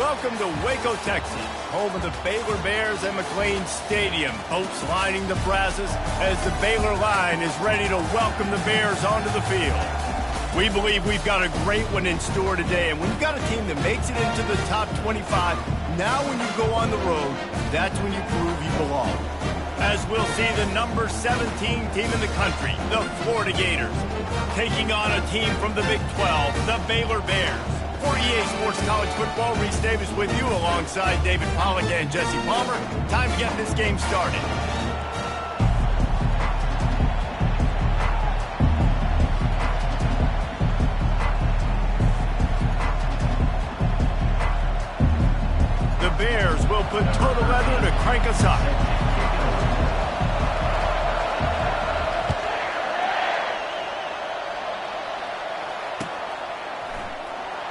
Welcome to Waco, Texas, home of the Baylor Bears and McLean Stadium. Boats lining the brasses as the Baylor line is ready to welcome the Bears onto the field. We believe we've got a great one in store today, and when you've got a team that makes it into the top 25, now when you go on the road, that's when you prove you belong. As we'll see the number 17 team in the country, the Florida Gators, taking on a team from the Big 12, the Baylor Bears. For EA Sports College Football, Reese Davis with you alongside David Pollack and Jesse Palmer. Time to get this game started. The Bears will put total leather to crank us up.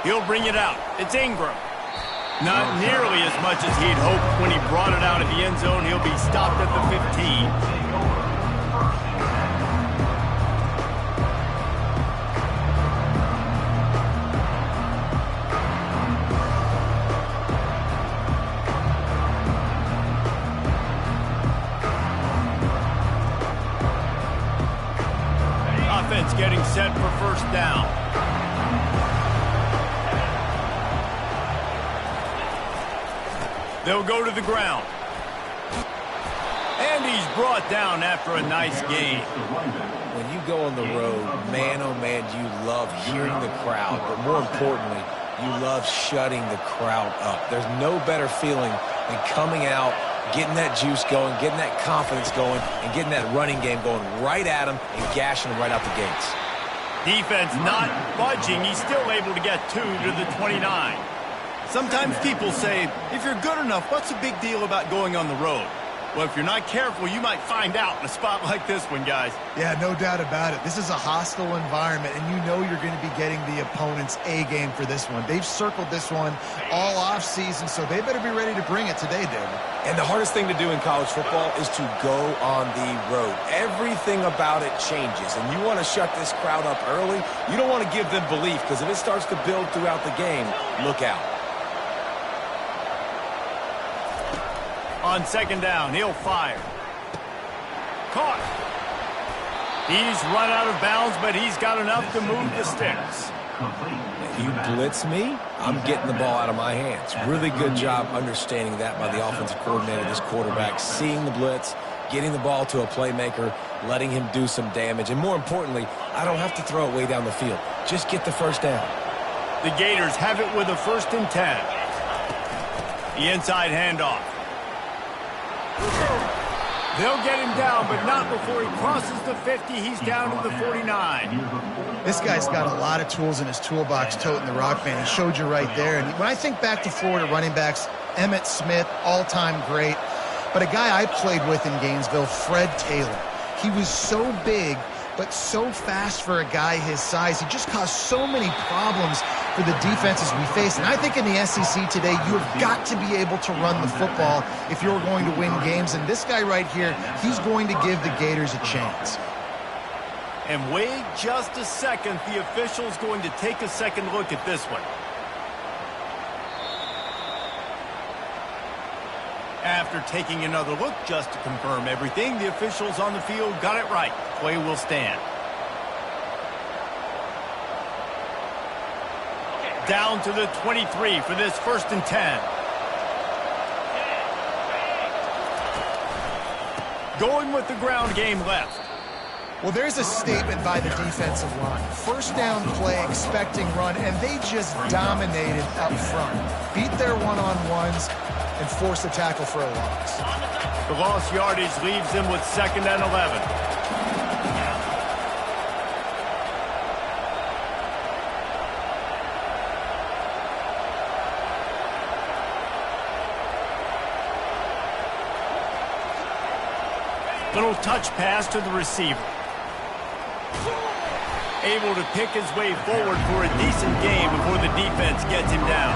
He'll bring it out. It's Ingram. Not nearly as much as he'd hoped when he brought it out of the end zone. He'll be stopped at the 15. Offense getting set for first down. They'll go to the ground. And he's brought down after a nice gain. When you go on the road, man, oh man, you love hearing the crowd. But more importantly, you love shutting the crowd up. There's no better feeling than coming out, getting that juice going, getting that confidence going, and getting that running game going right at them and gashing them right out the gates. Defense not budging. He's still able to get 2 to the 29. Sometimes people say, if you're good enough, what's the big deal about going on the road? Well, if you're not careful, you might find out in a spot like this one, guys. Yeah, no doubt about it. This is a hostile environment, and you know you're going to be getting the opponent's A game for this one. They've circled this one all offseason, so they better be ready to bring it today, David. And the hardest thing to do in college football is to go on the road. Everything about it changes, and you want to shut this crowd up early. You don't want to give them belief, because if it starts to build throughout the game, look out. On second down, he'll fire. Caught. He's run out of bounds, but he's got enough to move the sticks. If you blitz me, I'm getting the ball out of my hands. Really good job understanding that by the offensive coordinator, this quarterback, seeing the blitz, getting the ball to a playmaker, letting him do some damage. And more importantly, I don't have to throw it way down the field. Just get the first down. The Gators have it with a 1st and 10. The inside handoff. They'll get him down, but not before he crosses the 50. He's down to the 49. This guy's got a lot of tools in his toolbox toting the rock band. He showed you right there. And when I think back to Florida running backs, Emmitt Smith, all-time great. But a guy I played with in Gainesville, Fred Taylor. He was so big, but so fast for a guy his size. He just caused so many problems for the defenses we face. And I think in the SEC today, you have got to be able to run the football if you're going to win games. And this guy right here, he's going to give the Gators a chance. And wait just a second. The official's going to take a second look at this one. After taking another look just to confirm everything, the officials on the field got it right. Play will stand. Down to the 23 for this 1st and 10. Going with the ground game left. Well, there's a statement by the defensive line. First down play, expecting run, and they just dominated up front. Beat their one-on-ones and forced the tackle for a loss. The lost yardage leaves them with 2nd and 11. Little touch pass to the receiver. Able to pick his way forward for a decent game before the defense gets him down.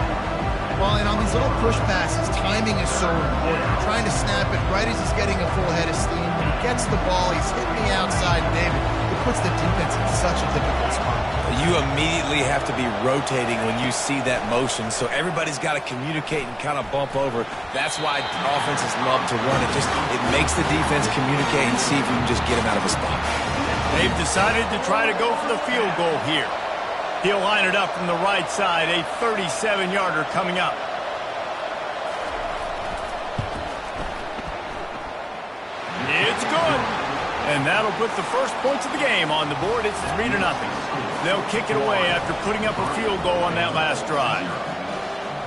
Well, and on these little push passes, timing is so important. Trying to snap it right as he's getting a full head of steam. When you gets the ball. He's hitting the outside, David. It puts the defense in such a difficult spot. You immediately have to be rotating when you see that motion, so everybody's got to communicate and kind of bump over. That's why offenses love to run it. It makes the defense communicate and see if you can just get him out of a spot. They've decided to try to go for the field goal here. He'll line it up from the right side, a 37-yarder coming up. It's good. And that'll put the first points of the game on the board. It's 3-0. They'll kick it away after putting up a field goal on that last drive.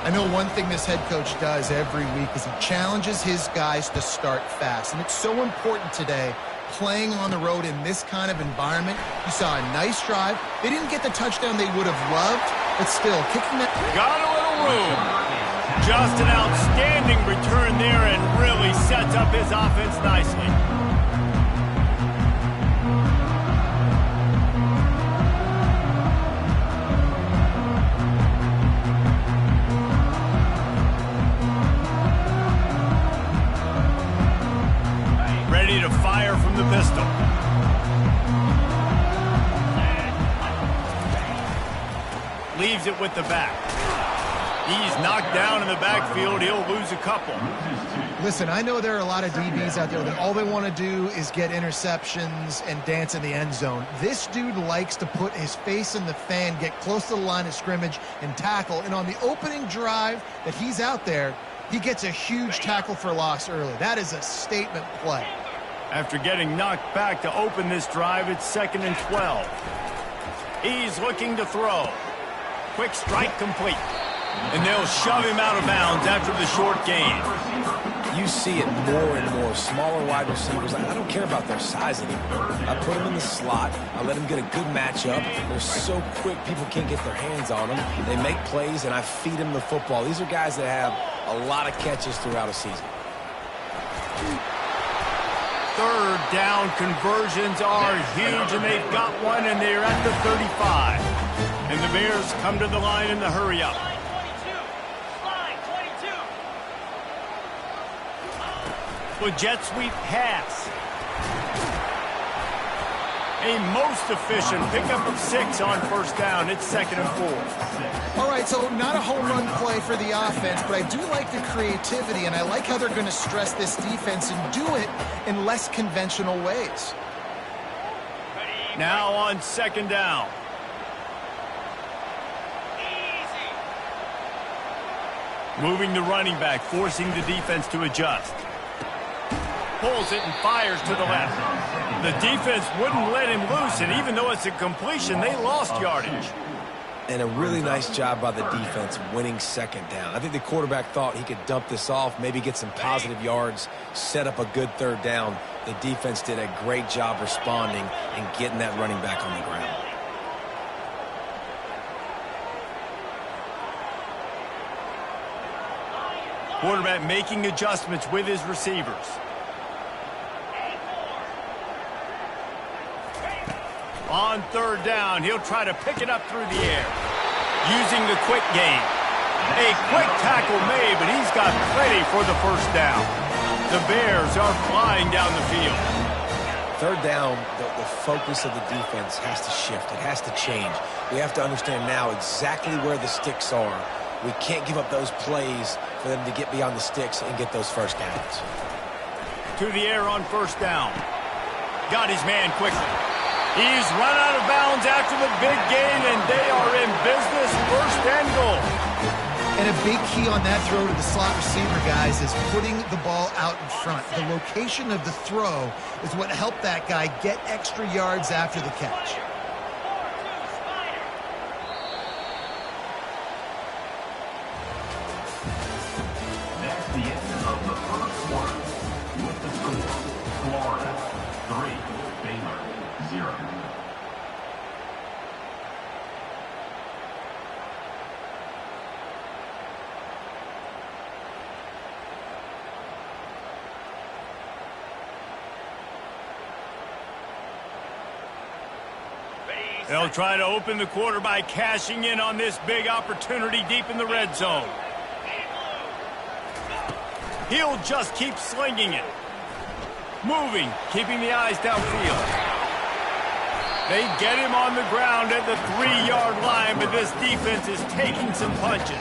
I know one thing this head coach does every week is he challenges his guys to start fast. And it's so important today, playing on the road in this kind of environment. You saw a nice drive. They didn't get the touchdown they would have loved, but still, kicking that... Got a little room. Just an outstanding return there and really sets up his offense nicely. Ready to fire from the pistol. Leaves it with the back. He's knocked down in the backfield. He'll lose a couple. Listen, I know there are a lot of DBs out there that all they want to do is get interceptions and dance in the end zone. This dude likes to put his face in the fan, get close to the line of scrimmage, and tackle. And on the opening drive that he's out there, he gets a huge tackle for loss early. That is a statement play. After getting knocked back to open this drive, it's 2nd and 12. He's looking to throw. Quick strike complete. And they'll shove him out of bounds after the short gain. You see it more and more. Smaller wide receivers, I don't care about their size anymore. I put them in the slot. I let them get a good matchup. They're so quick, people can't get their hands on them. They make plays, and I feed them the football. These are guys that have a lot of catches throughout a season. Third down conversions are huge, and they've got one, and they're at the 35. And the Bears come to the line in the hurry-up. With jet sweep pass. A most efficient pickup of 6 on first down. It's 2nd and 4. All right, so not a home run play for the offense, but I do like the creativity, and I like how they're going to stress this defense and do it in less conventional ways. Now on 2nd down. Moving the running back, forcing the defense to adjust. Pulls it and fires to the left. The defense wouldn't let him loose, and even though it's a completion, they lost yardage. And a really nice job by the defense winning 2nd down. I think the quarterback thought he could dump this off, maybe get some positive yards, set up a good 3rd down. The defense did a great job responding and getting that running back on the ground. Quarterback making adjustments with his receivers. On 3rd down, he'll try to pick it up through the air. Using the quick game. A quick tackle made, but he's got plenty for the first down. The Bears are flying down the field. 3rd down, the focus of the defense has to shift. It has to change. We have to understand now exactly where the sticks are. We can't give up those plays for them to get beyond the sticks and get those first downs. To the air on 1st down. Got his man quickly. He's run out of bounds after the big gain, and they are in business. 1st and goal. And a big key on that throw to the slot receiver, guys, is putting the ball out in front. The location of the throw is what helped that guy get extra yards after the catch. That's the end of the first quarter. With the score, Florida 3, Baylor 0. They'll try to open the quarter by cashing in on this big opportunity deep in the red zone. He'll just keep slinging it. Moving, keeping the eyes downfield. They get him on the ground at the 3-yard line, but this defense is taking some punches.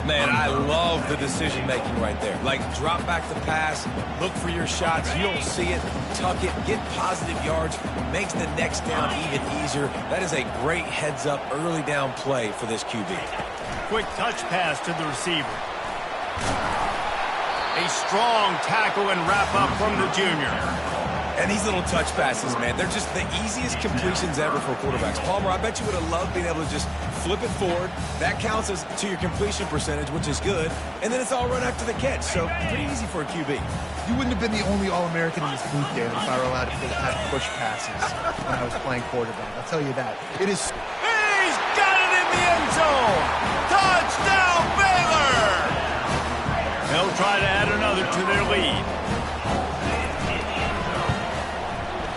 Man, I love the decision-making right there. Like, drop back the pass, look for your shots. You don't see it, tuck it, get positive yards, makes the next down even easier. That is a great heads-up early down play for this QB. Quick touch pass to the receiver. A strong tackle and wrap-up from the junior. And these little touch passes, man, they're just the easiest completions ever for quarterbacks. Palmer, I bet you would have loved being able to just flip it forward. That counts as to your completion percentage, which is good. And then it's all run after the catch, so pretty easy for a QB. You wouldn't have been the only All-American in this booth, David, if I were allowed to have push passes when I was playing quarterback. I'll tell you that. It is... He's got it in the end zone! Touchdown, Baylor! They'll try to add another to their lead.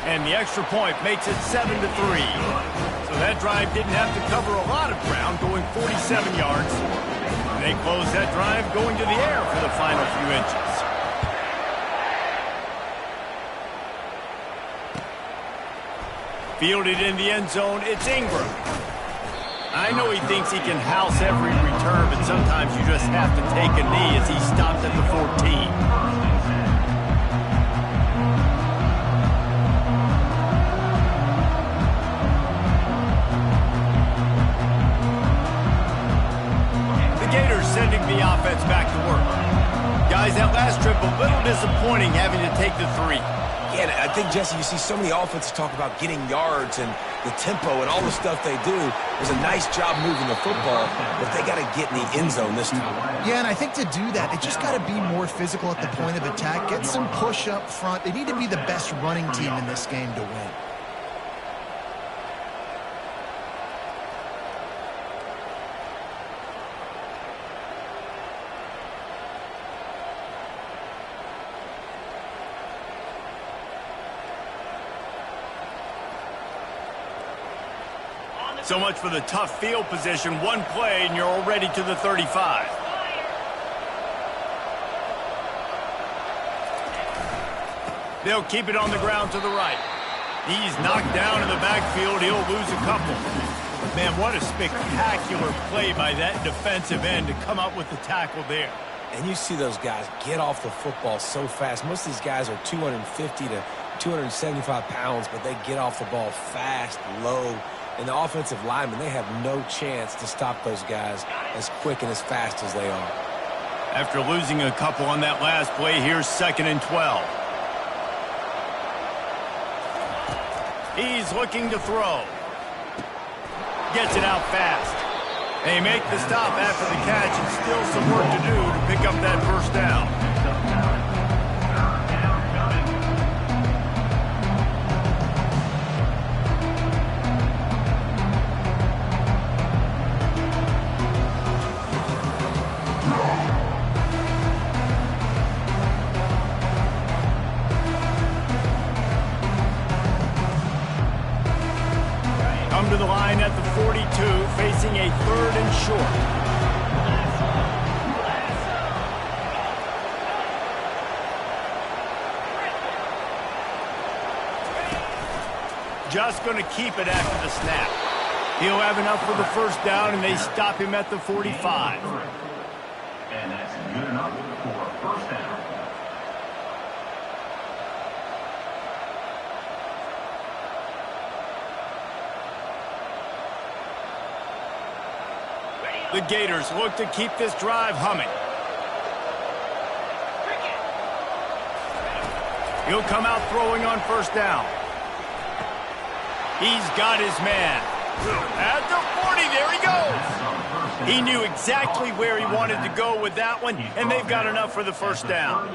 And the extra point makes it 7-3. So that drive didn't have to cover a lot of ground, going 47 yards. And they close that drive going to the air for the final few inches. Fielded in the end zone, it's Ingram. I know he thinks he can house every return, but sometimes you just have to take a knee as he stopped at the 14. Sending the offense back to work. Guys, that last trip a little disappointing having to take the 3. Yeah, and I think, Jesse, you see so many offenses talk about getting yards and the tempo and all the stuff they do. It was a nice job moving the football, but they got to get in the end zone this time. Yeah, and I think to do that, they just got to be more physical at the point of attack, get some push up front. They need to be the best running team in this game to win. So much for the tough field position. One play, and you're already to the 35. They'll keep it on the ground to the right. He's knocked down in the backfield. He'll lose a couple. Man, what a spectacular play by that defensive end to come up with the tackle there. And you see those guys get off the football so fast. Most of these guys are 250 to 275 pounds, but they get off the ball fast, low. And the offensive linemen, they have no chance to stop those guys as quick and as fast as they are. After losing a couple on that last play, here's 2nd and 12. He's looking to throw. Gets it out fast. They make the stop after the catch, and still some work to do to pick up that first down. Come to the line at the 42, facing a 3rd and short. Just going to keep it after the snap. He'll have enough for the first down, and they stop him at the 45. And that's good enough for a first down. The Gators look to keep this drive humming. He'll come out throwing on first down. He's got his man. At the 40, there he goes. He knew exactly where he wanted to go with that one, and they've got enough for the first down.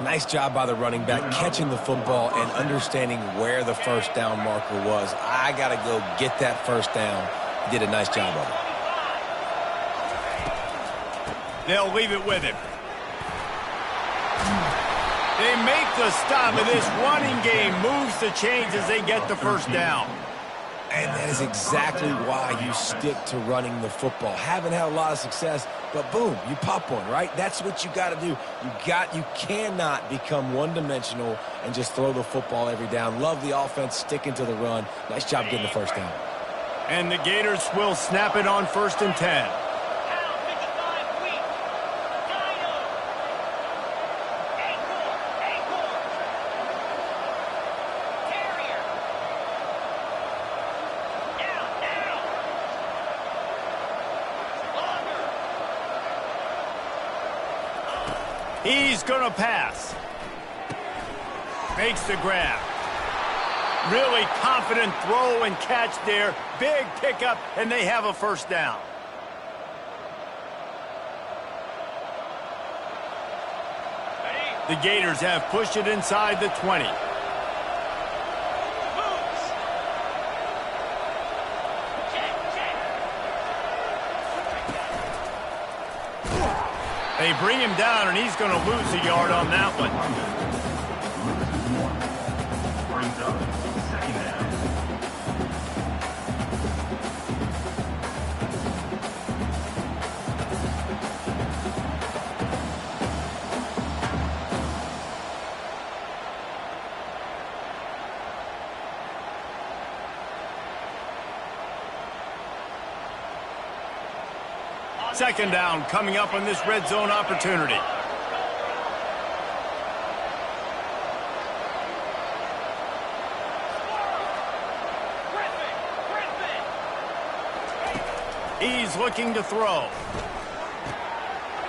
Nice job by the running back, catching the football and understanding where the first down marker was. I got to go get that first down. He did a nice job of it. They'll leave it with him. They make the stop, and this running game moves the chains as they get the first down. And that is exactly why you stick to running the football. Haven't had a lot of success but boom, you pop one, right? That's what you got to do. You cannot become one-dimensional and just throw the football every down. Love the offense, sticking to the run. Nice job getting the first down. And the Gators will snap it on 1st and 10. He's going to pass. Makes the grab. Really confident throw and catch there. Big pickup, and they have a first down. The Gators have pushed it inside the 20. They bring him down, and he's going to lose a yard on that one. Brings up 2nd down. Second down coming up on this red zone opportunity. He's looking to throw.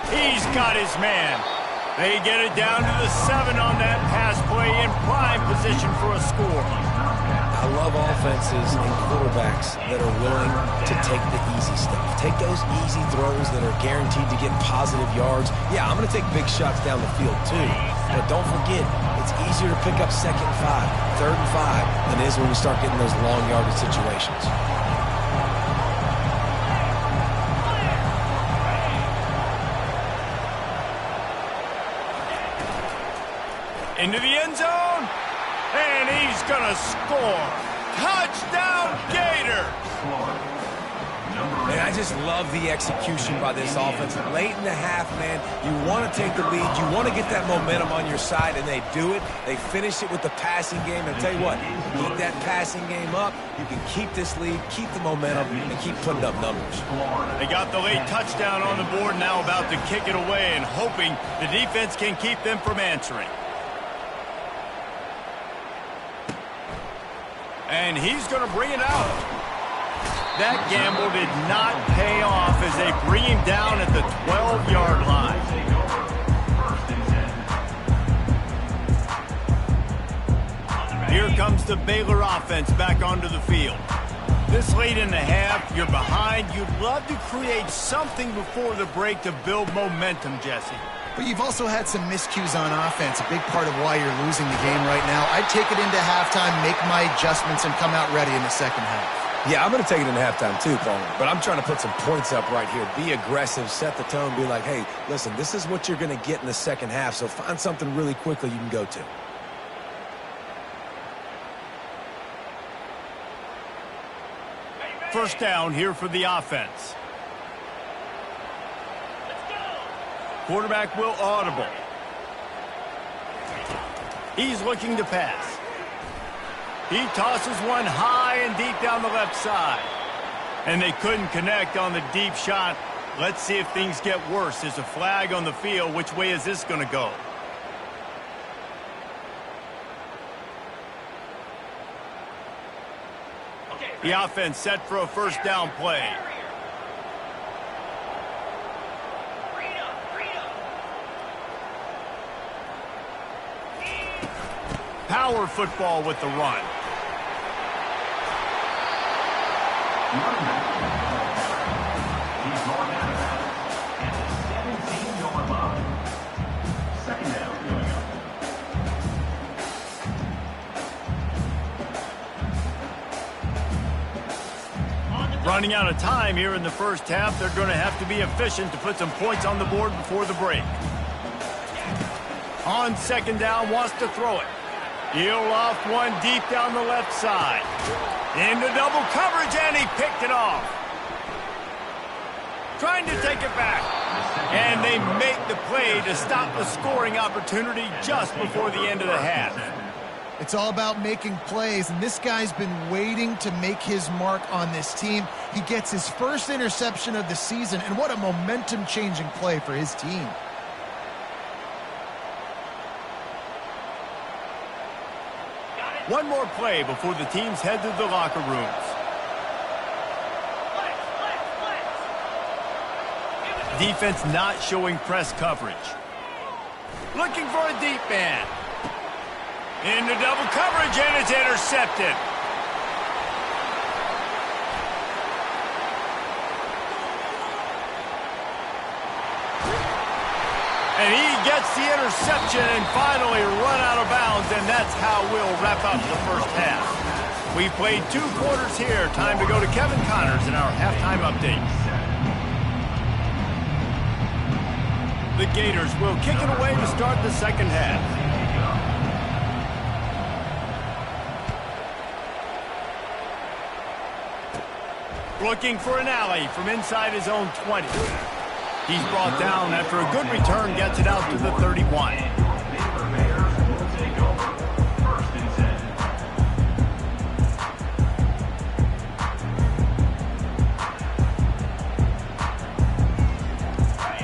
He's got his man. They get it down to the 7 on that pass play in prime position for a score. I love offenses and quarterbacks that are willing to take the easy stuff. Take those easy throws that are guaranteed to get positive yards. Yeah, I'm going to take big shots down the field too. But don't forget, it's easier to pick up 2nd and 5, 3rd and 5 than it is when we start getting those long yardage situations. Into the end zone, and he's going to score. Touchdown, Gator! Man, I just love the execution by this offense. Late in the half, man, you want to take the lead. You want to get that momentum on your side, and they do it. They finish it with the passing game. And I'll tell you what, keep that passing game up. You can keep this lead, keep the momentum, and keep putting up numbers. They got the late touchdown on the board, now about to kick it away and hoping the defense can keep them from answering. And he's going to bring it out. That gamble did not pay off as they bring him down at the 12-yard line. Here comes the Baylor offense back onto the field. This late in the half, you're behind. You'd love to create something before the break to build momentum, Jesse. But you've also had some miscues on offense, a big part of why you're losing the game right now. I'd take it into halftime, make my adjustments, and come out ready in the second half. Yeah, I'm going to take it into halftime too, Coleman. But I'm trying to put some points up right here. Be aggressive, set the tone, be like, hey, listen, this is what you're going to get in the second half, so find something really quickly you can go to. First down here for the offense. Quarterback will audible. He's looking to pass. He tosses one high and deep down the left side. And they couldn't connect on the deep shot. Let's see if things get worse. There's a flag on the field. Which way is this going to go? The offense set for a first down play. Power football with the run. He's going out of bounds at the 17-yard line. Second down going up. Running out of time here in the first half. They're going to have to be efficient to put some points on the board before the break. On second down, wants to throw it. He'll off one deep down the left side. Into double coverage, and he picked it off. Trying to take it back. And they make the play to stop the scoring opportunity just before the end of the half. It's all about making plays, and this guy's been waiting to make his mark on this team. He gets his first interception of the season, and what a momentum-changing play for his team. One more play before the teams head to the locker rooms. Defense not showing press coverage. Looking for a deep man. Into double coverage, and it's intercepted. And he gets the interception and finally run out of bounds, and that's how we'll wrap up the first half. We played 2 quarters here. Time to go to Kevin Connors in our halftime update. The Gators will kick it away to start the second half. Looking for an alley from inside his own 20. He's brought down after a good return, gets it out to the 31.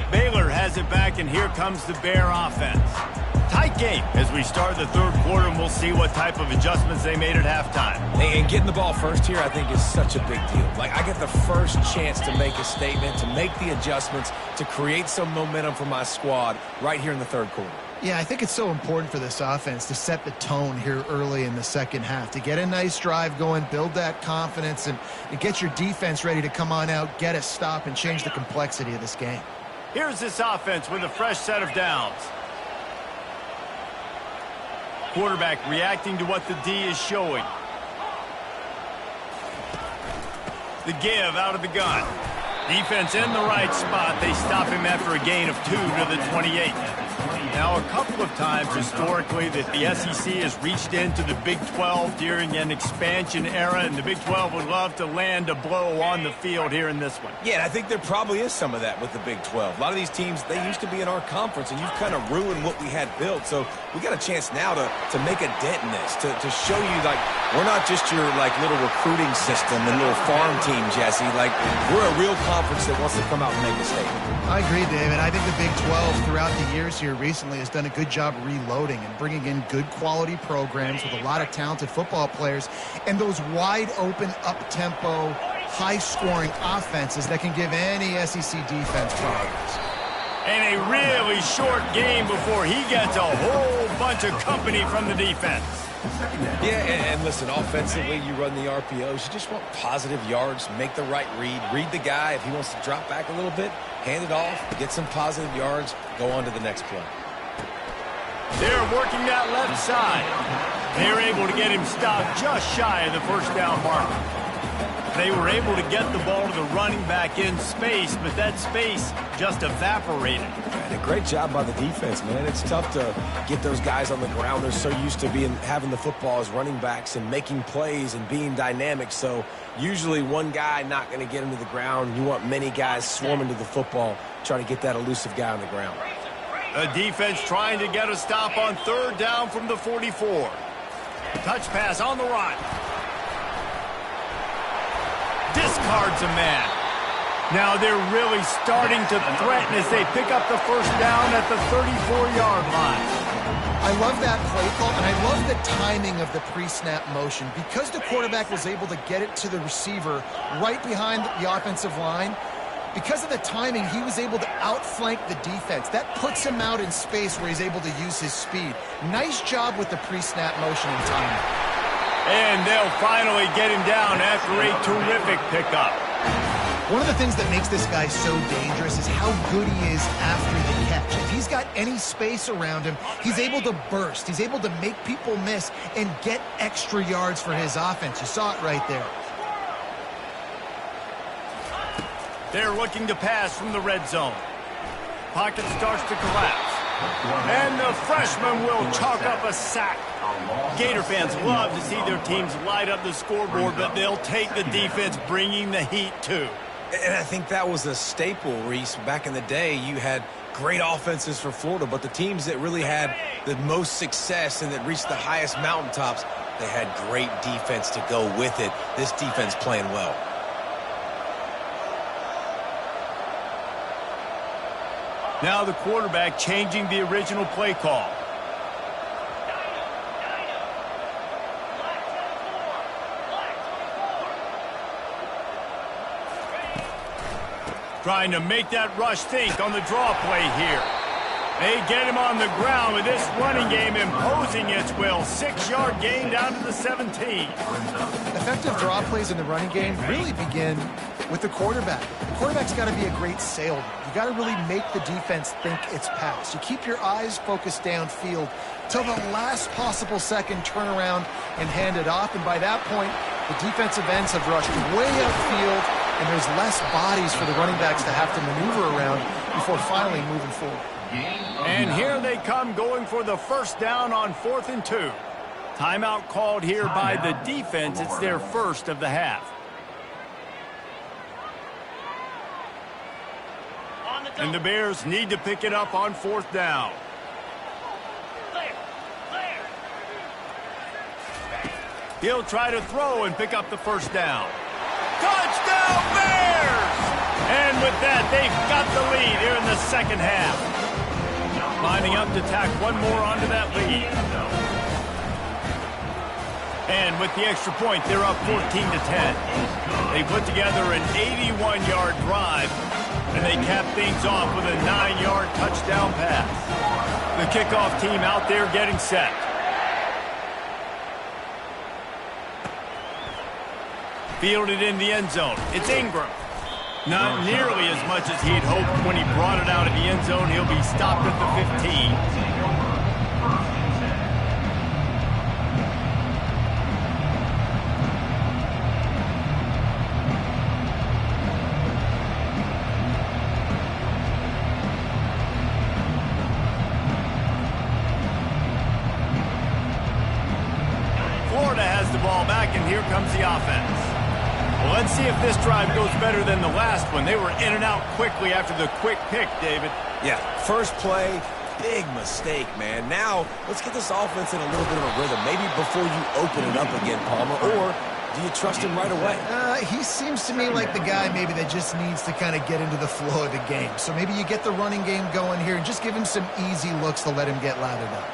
Baylor has it back, and here comes the Bear offense. Tight game as we start the third quarter, and we'll see what type of adjustments they made at halftime. And getting the ball first here, I think, is such a big deal. Like, I get the first chance to make a statement, to make the adjustments, to create some momentum for my squad right here in the third quarter. Yeah, I think it's so important for this offense to set the tone here early in the second half, to get a nice drive going, build that confidence, and get your defense ready to come on out, get a stop, and change the complexity of this game. Here's this offense with a fresh set of downs. Quarterback reacting to what the D is showing. The give out of the gun. Defense in the right spot. They stop him after a gain of 2 to the 28. Now, a couple of times historically that the SEC has reached into the Big 12 during an expansion era, and the Big 12 would love to land a blow on the field here in this one. Yeah, and I think there probably is some of that with the Big 12. A lot of these teams, they used to be in our conference, and you've kind of ruined what we had built. So we got a chance now to make a dent in this, to show you, like, we're not just your, like, little recruiting system and little farm team, Jesse. Like, we're a real conference that wants to come out and make a statement. I agree, David. I think the Big 12 throughout the years here recently has done a good job reloading and bringing in good quality programs with a lot of talented football players and those wide open, up-tempo, high-scoring offenses that can give any SEC defense problems. And a really short game before he gets a whole bunch of company from the defense. Yeah, and listen, offensively, you run the RPOs. You just want positive yards, make the right read the guy. If he wants to drop back a little bit, hand it off, get some positive yards, go on to the next play. They're working that left side. They're able to get him stopped just shy of the first down marker. They were able to get the ball to the running back in space, but that space just evaporated. And a great job by the defense, man. It's tough to get those guys on the ground. They're so used to having the football as running backs and making plays and being dynamic. So usually one guy not going to get him to the ground. You want many guys swarming to the football, trying to get that elusive guy on the ground. A defense trying to get a stop on third down from the 44. Touch pass on the run. Discards a man. Now they're really starting to threaten as they pick up the first down at the 34-yard line. I love that play call, and I love the timing of the pre-snap motion. Because the quarterback was able to get it to the receiver right behind the offensive line, because of the timing, he was able to outflank the defense. That puts him out in space where he's able to use his speed. Nice job with the pre-snap motion and timing. And they'll finally get him down after a terrific pickup. One of the things that makes this guy so dangerous is how good he is after the catch. If he's got any space around him, he's able to burst. He's able to make people miss and get extra yards for his offense. You saw it right there. They're looking to pass from the red zone. Pocket starts to collapse. And the freshman will chalk up a sack. Gator fans love to see their teams light up the scoreboard, but they'll take the defense bringing the heat too. And I think that was a staple, Reese. Back in the day, you had great offenses for Florida, but the teams that really had the most success and that reached the highest mountaintops, they had great defense to go with it. This defense playing well. Now the quarterback changing the original play call. Trying to make that rush think on the draw play here. They get him on the ground with this running game imposing its will. 6-yard gain down to the 17. Effective draw plays in the running game really begin with the quarterback. The quarterback's got to be a great salesman. You got to really make the defense think it's pass. You keep your eyes focused downfield till the last possible second, turn around and hand it off. And by that point, the defensive ends have rushed way upfield, and there's less bodies for the running backs to have to maneuver around before finally moving forward. And here they come going for the first down on 4th and 2. Timeout called here by the defense. It's their first of the half. And the Bears need to pick it up on 4th down. He'll try to throw and pick up the first down. Touchdown, Bears! And with that, they've got the lead here in the second half. Lining up to tack one more onto that lead. And with the extra point, they're up 14-10. They put together an 81-yard drive, and they cap things off with a 9-yard touchdown pass. The kickoff team out there getting set. Fielded in the end zone. It's Ingram. Not nearly as much as he'd hoped when he brought it out of the end zone. He'll be stopped at the 15. Florida has the ball back, and here comes the offense. Well, let's see if this drive goes better than the last one. They were in and out quickly after the quick pick, David. Yeah, first play, big mistake, man. Now, let's get this offense in a little bit of a rhythm. Maybe before you open it up again, Palmer, or do you trust him right away? He seems to me like the guy maybe that just needs to kind of get into the flow of the game. So maybe you get the running game going here and just give him some easy looks to let him get lathered up.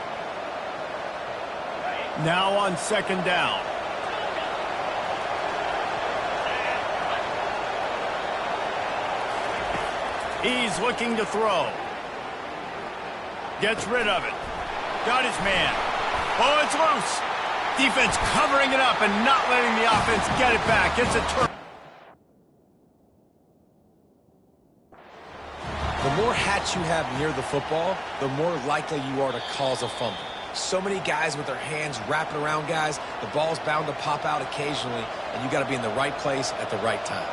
Now on second down. He's looking to throw. Gets rid of it. Got his man. Oh, it's loose. Defense covering it up and not letting the offense get it back. It's a turn. The more hats you have near the football, the more likely you are to cause a fumble. So many guys with their hands wrapping around guys, the ball's bound to pop out occasionally, and you got to be in the right place at the right time.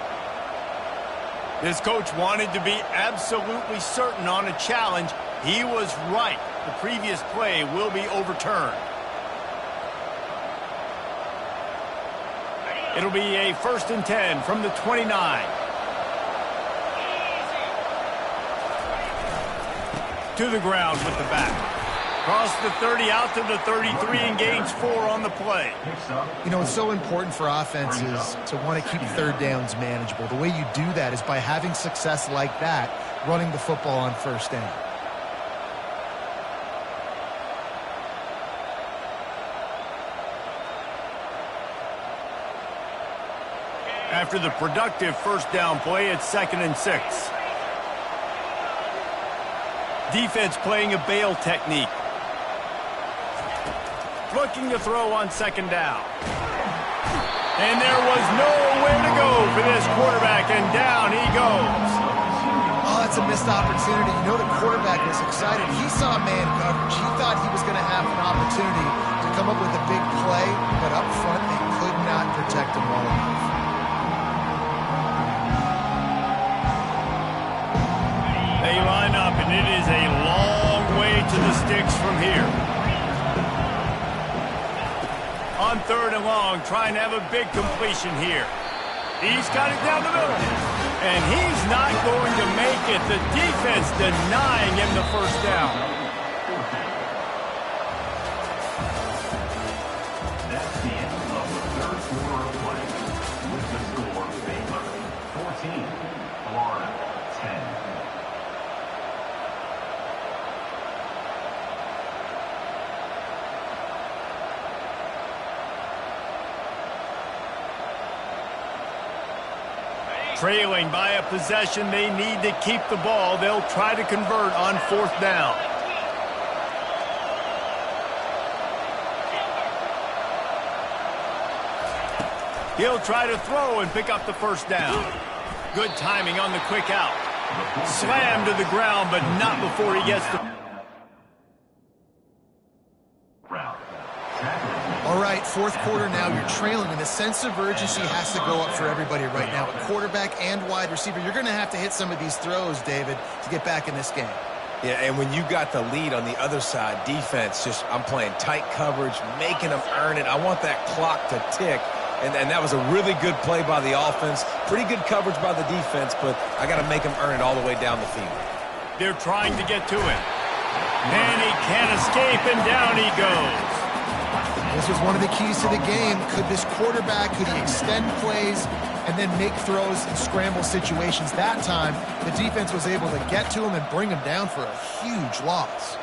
This coach wanted to be absolutely certain on a challenge. He was right. The previous play will be overturned. It'll be a 1st and 10 from the 29. To the ground with the back. Across the 30, out to the 33, and gains 4 on the play. You know, it's so important for offenses to want to keep third downs manageable. The way you do that is by having success like that, running the football on first down. After the productive first down play, it's 2nd and 6. Defense playing a bail technique. Looking to throw on second down. And there was nowhere to go for this quarterback, and down he goes. Oh, that's a missed opportunity. You know the quarterback was excited. He saw man coverage. He thought he was going to have an opportunity to come up with a big play, but up front they could not protect him well enough. They line up, and it is a long way to the sticks from here. On 3rd and long, trying to have a big completion here. He's got it down the middle. And he's not going to make it. The defense denying him the first down. That's the end of the third quarter of play. With the score, Baylor 14, Florida 10. Trailing by a possession, they need to keep the ball. They'll try to convert on fourth down. He'll try to throw and pick up the first down. Good timing on the quick out. Slammed to the ground, but not before he gets the... All right, fourth quarter now, you're trailing, and the sense of urgency has to go up for everybody right now. At quarterback and wide receiver, you're going to have to hit some of these throws, David, to get back in this game. Yeah, and when you got the lead on the other side, defense, I'm playing tight coverage, making them earn it. I want that clock to tick, and that was a really good play by the offense. Pretty good coverage by the defense, but I got to make them earn it all the way down the field. They're trying to get to him. And he can't escape, and down he goes. This was one of the keys to the game. Could this quarterback, could he extend plays and then make throws in scramble situations? That time, the defense was able to get to him and bring him down for a huge loss.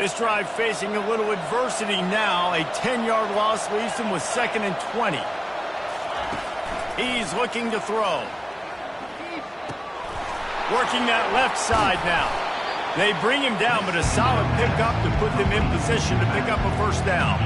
This drive facing a little adversity now. A 10-yard loss leaves him with 2nd and 20. He's looking to throw. Working that left side now. They bring him down, but a solid pickup to put them in position to pick up a first down.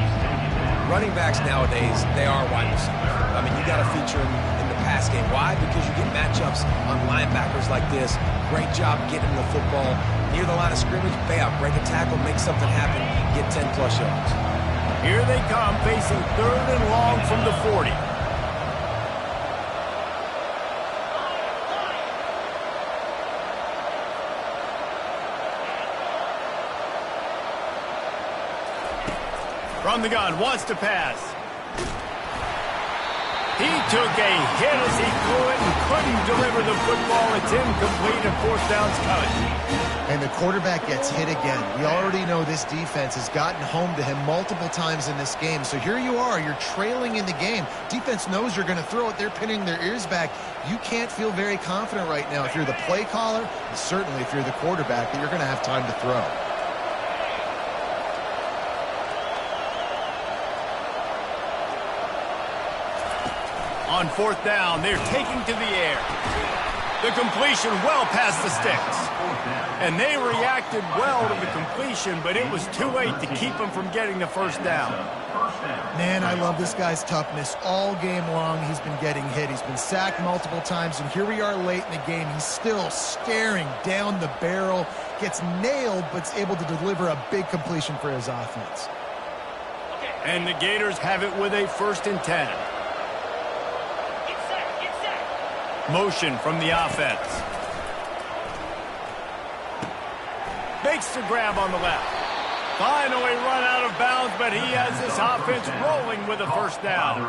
Running backs nowadays, they are wide receivers. I mean, you got to feature them in the pass game. Why? Because you get matchups on linebackers like this. Great job getting the football near the line of scrimmage. Bam, break a tackle, make something happen, get 10-plus yards. Here they come, facing 3rd and long from the 40. From the gun, wants to pass. He took a hit as he threw it and couldn't deliver the football. It's incomplete and fourth down's coming. And the quarterback gets hit again. We already know this defense has gotten home to him multiple times in this game. So here you are, you're trailing in the game. Defense knows you're going to throw it. They're pinning their ears back. You can't feel very confident right now if you're the play caller, and certainly if you're the quarterback, that you're going to have time to throw. On fourth down, they're taking to the air. The completion well past the sticks. And they reacted well to the completion, but it was too late to keep them from getting the first down. Man, I love this guy's toughness. All game long, he's been getting hit. He's been sacked multiple times, and here we are late in the game. He's still staring down the barrel, gets nailed, but's able to deliver a big completion for his offense. And the Gators have it with a 1st and 10. Motion from the offense. Makes the grab on the left. Finally run out of bounds, but he has this offense rolling with a first down.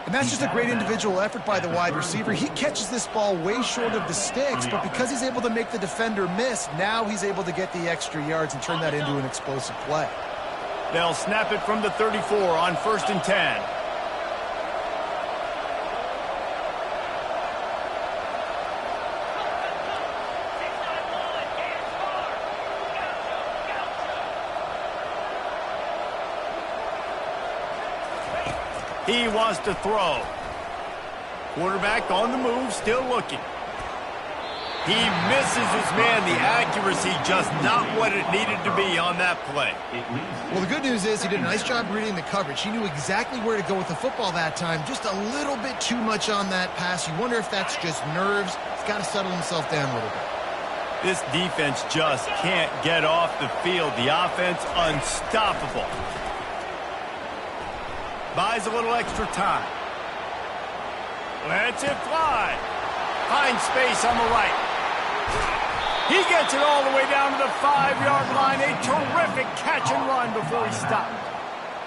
And that's just a great individual effort by the wide receiver. He catches this ball way short of the sticks, but because he's able to make the defender miss, now he's able to get the extra yards and turn that into an explosive play. They'll snap it from the 34 on 1st and 10. He wants to throw. Quarterback on the move, still looking. He misses his man. The accuracy just not what it needed to be on that play. Well, the good news is he did a nice job reading the coverage. He knew exactly where to go with the football that time. Just a little bit too much on that pass. You wonder if that's just nerves. He's got to settle himself down a little bit. This defense just can't get off the field. The offense unstoppable. Buys a little extra time. Lets it fly. Finds space on the right. He gets it all the way down to the 5-yard line. A terrific catch and run before he stopped.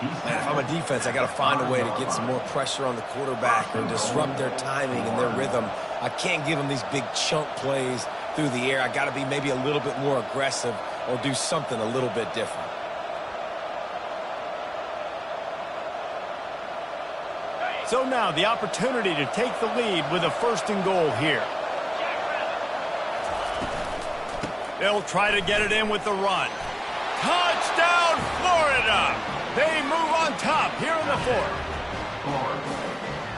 Man, if I'm a defense, I got to find a way to get some more pressure on the quarterback or disrupt their timing and their rhythm. I can't give them these big chunk plays through the air. I got to be maybe a little bit more aggressive or do something a little bit different. So now the opportunity to take the lead with a 1st and goal here. They'll try to get it in with the run. Touchdown, Florida! They move on top here in the 4th.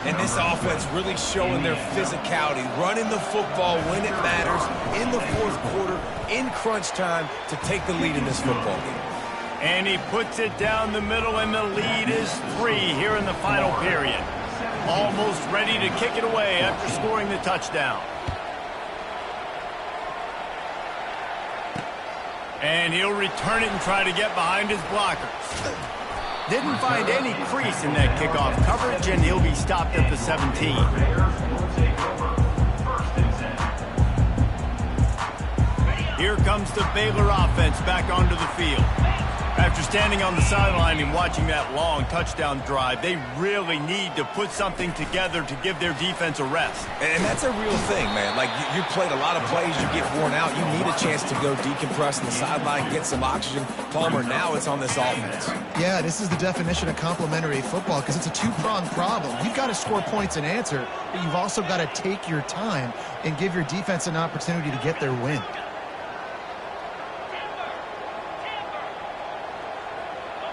And this offense really showing their physicality, running the football when it matters, in the 4th quarter, in crunch time, to take the lead in this football game. And he puts it down the middle, and the lead is 3 here in the final period. Almost ready to kick it away after scoring the touchdown. And he'll return it and try to get behind his blockers. Didn't find any crease in that kickoff coverage, and he'll be stopped at the 17. Here comes the Baylor offense back onto the field. After standing on the sideline and watching that long touchdown drive, they really need to put something together to give their defense a rest. And that's a real thing, man. Like, you played a lot of plays, you get worn out, you need a chance to go decompress on the sideline, get some oxygen. Palmer, now it's on this offense. Yeah, this is the definition of complementary football because it's a two-pronged problem. You've got to score points and answer, but you've also got to take your time and give your defense an opportunity to get their win.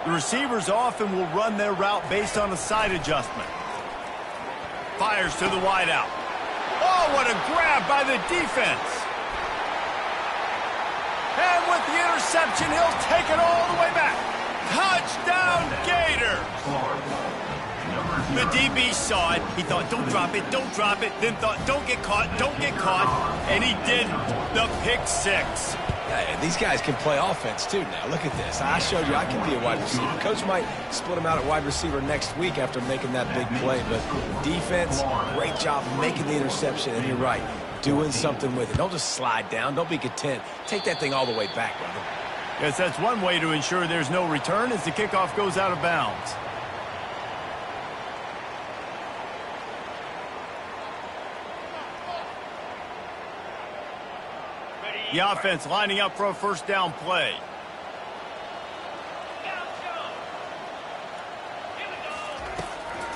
The receivers often will run their route based on a side adjustment. Fires to the wideout. Oh, what a grab by the defense. And with the interception, he'll take it all the way back. Touchdown, Gators. The DB saw it. He thought, don't drop it, don't drop it. Then thought, don't get caught, don't get caught. And he didn't. The pick 6. These guys can play offense, too, now. Look at this. I showed you I can be a wide receiver. Coach might split him out at wide receiver next week after making that big play. But defense, great job making the interception. And you're right, doing something with it. Don't just slide down. Don't be content. Take that thing all the way back, brother. Yes, that's one way to ensure there's no return as the kickoff goes out of bounds. The offense lining up for a 1st down play.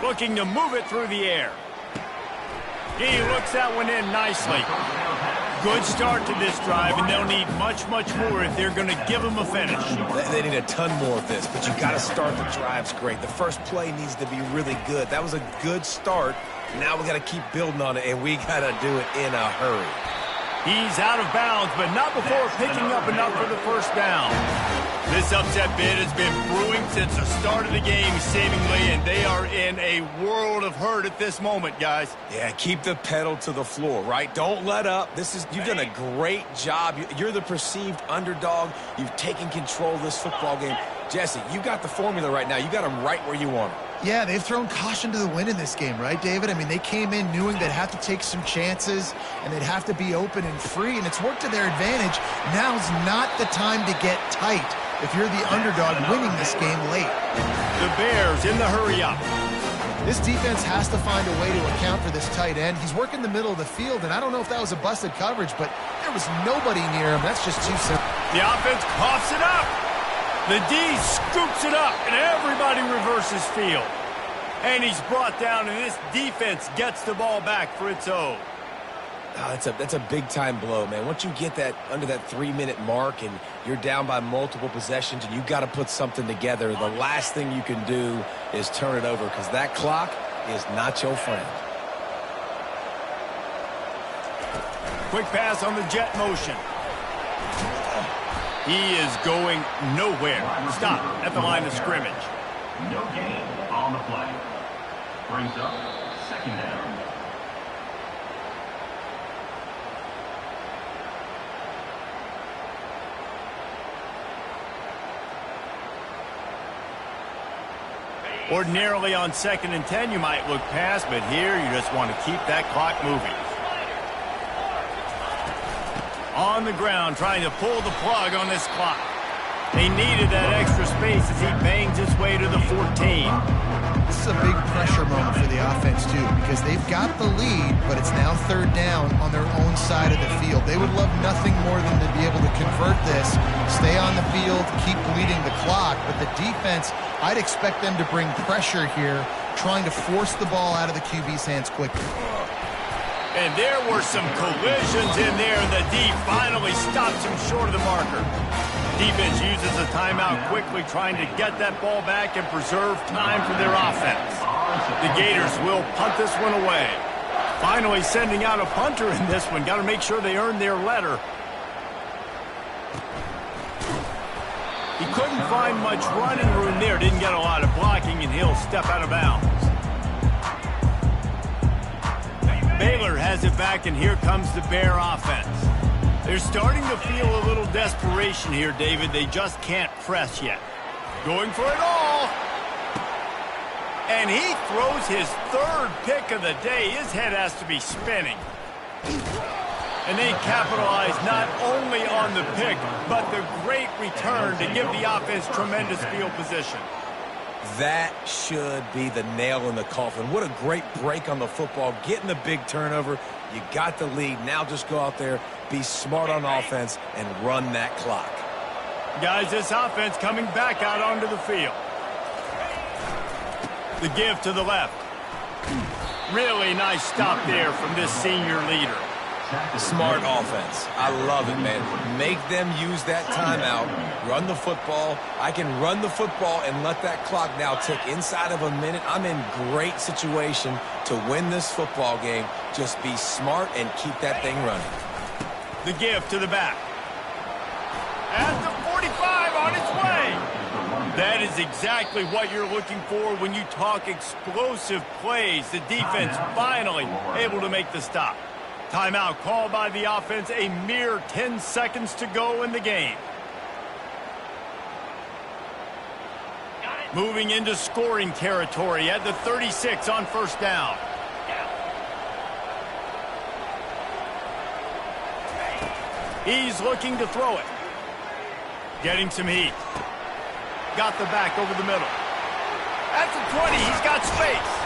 Looking to move it through the air. He looks that one in nicely. Good start to this drive, and they'll need much, much more if they're going to give them a finish. They need a ton more of this, but you got to start the drives great. The first play needs to be really good. That was a good start. Now we got to keep building on it, and we got to do it in a hurry. He's out of bounds, but not before picking up enough for the 1st down. This upset bid has been brewing since the start of the game, seemingly, and they are in a world of hurt at this moment, guys. Yeah, keep the pedal to the floor, right? Don't let up. You've done a great job. You're the perceived underdog. You've taken control of this football game. Jesse, you got the formula right now. You got them right where you want them. Yeah, they've thrown caution to the wind in this game, right, David? I mean, they came in knowing they'd have to take some chances and they'd have to be open and free, and it's worked to their advantage. Now's not the time to get tight if you're the underdog winning this game late. The Bears in the hurry up. This defense has to find a way to account for this tight end. He's working the middle of the field, and I don't know if that was a busted coverage, but there was nobody near him. That's just too simple. The offense coughs it up. The D scoops it up, and everybody reverses field. And he's brought down, and this defense gets the ball back for its own. Oh, that's a big-time blow, man. Once you get that under that 3-minute mark and you're down by multiple possessions and you got to put something together, the last thing you can do is turn it over because that clock is not your friend. Quick pass on the jet motion. He is going nowhere. Stop at the line of scrimmage. No gain on the play. Brings up 2nd down. Ordinarily on 2nd and 10, you might look past, but here you just want to keep that clock moving. On the ground, trying to pull the plug on this clock. They needed that extra space as he bangs his way to the 14. This is a big pressure moment for the offense, too, because they've got the lead, but it's now third down on their own side of the field. They would love nothing more than to be able to convert this, stay on the field, keep bleeding the clock. But the defense, I'd expect them to bring pressure here, trying to force the ball out of the QB's hands quickly. And there were some collisions in there, and the D finally stops him short of the marker. Defense uses a timeout quickly, trying to get that ball back and preserve time for their offense. The Gators will punt this one away. Finally sending out a punter in this one. Got to make sure they earn their letter. He couldn't find much running room there. Didn't get a lot of blocking, and he'll step out of bounds. Baylor has it back, and here comes the Bear offense. They're starting to feel a little desperation here, David. They just can't press yet. Going for it all. And he throws his third pick of the day. His head has to be spinning. And they capitalize not only on the pick, but the great return to give the offense tremendous field position. That should be the nail in the coffin. What a great break on the football. Getting the big turnover. You got the lead. Now just go out there, be smart on offense, and run that clock. Guys, this offense coming back out onto the field. The give to the left. Really nice stop there from this senior leader. Smart offense. I love it, man. Make them use that timeout. Run the football. I can run the football and let that clock now tick inside of a minute. I'm in great situation to win this football game. Just be smart and keep that thing running. The give to the back. At the 45 on its way. That is exactly what you're looking for when you talk explosive plays. The defense finally able to make the stop. Timeout called by the offense, a mere 10 seconds to go in the game. Moving into scoring territory at the 36 on first down. He's looking to throw it. Getting some heat. Got the back over the middle. At the 20, he's got space.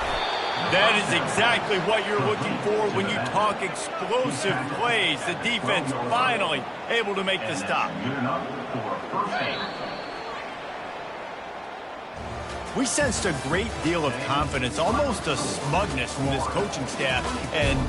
That is exactly what you're looking for when you talk explosive plays. The defense finally able to make the stop. We sensed a great deal of confidence, almost a smugness from this coaching staff, and